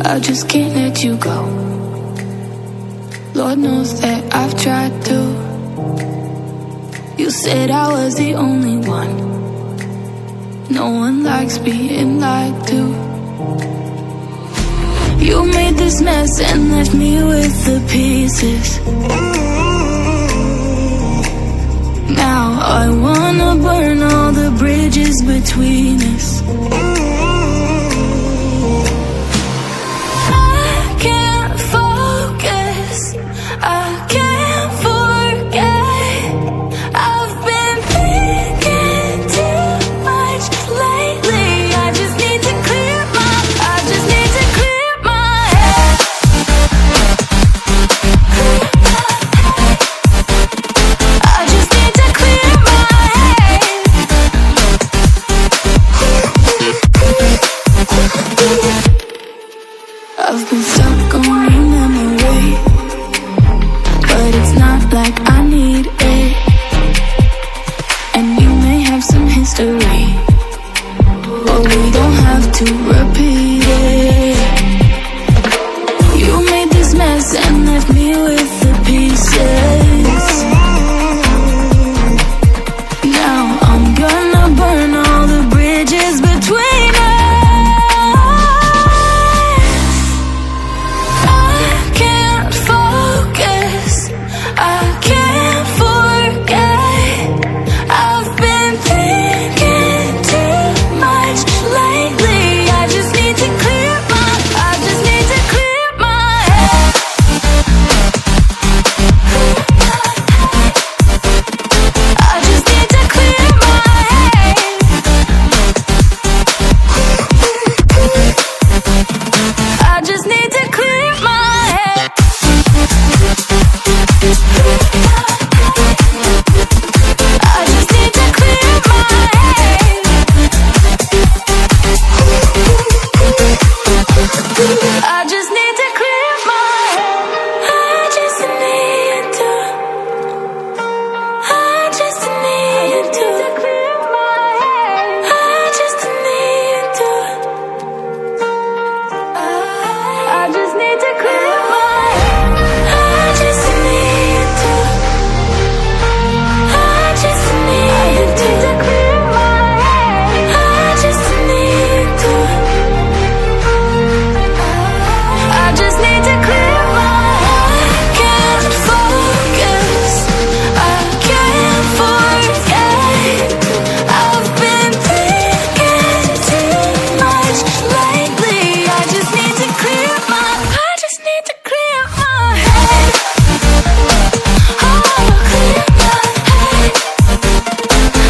I just can't let you go. Lord knows that I've tried to. You said I was the only one. No one likes being lied to. You made this mess and left me with the pieces. Now I wanna burn all the bridges between us. I've been stuck on your memory, but it's not like I need it. And you may have some history, but we don't have to repeat it. You made this mess and left me with the pieces. Now I'm gonna burn all the bridges between us. I just need to clear my head. I just need to. I just need to clear my head. I just need to. I just need to clear my head. I just need to. I just need to clear my head. I just need to. I just need to clear my head. I can't focus. I can't forget. I've been thinking too much lately. I just need to clear my. I just need to clear my head. Oh, clear my head.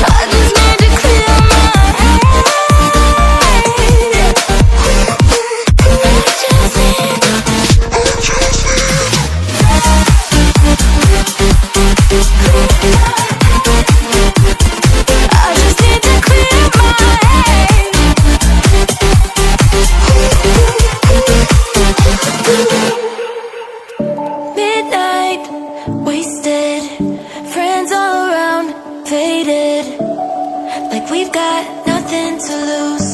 I just need to clear my head. I just need to. I just need to clear my head. Midnight, wasted, friends all around, faded, like we've got nothing to lose.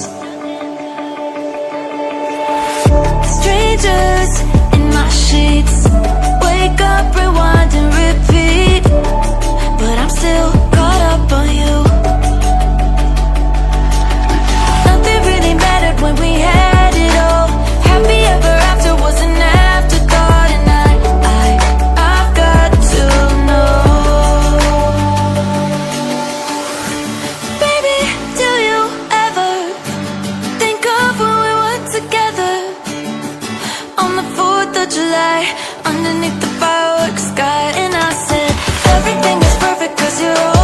Strangers in my sheets, wake up, rewind and repeat, but I'm still caught up on you. Nothing really mattered when we had it all. Happy ever after was an afterthought, and I've got to know. Baby, do you ever think of when we were together on the 4th of July, underneath the fireworks sky? And I said, everything is perfect 'cause you're all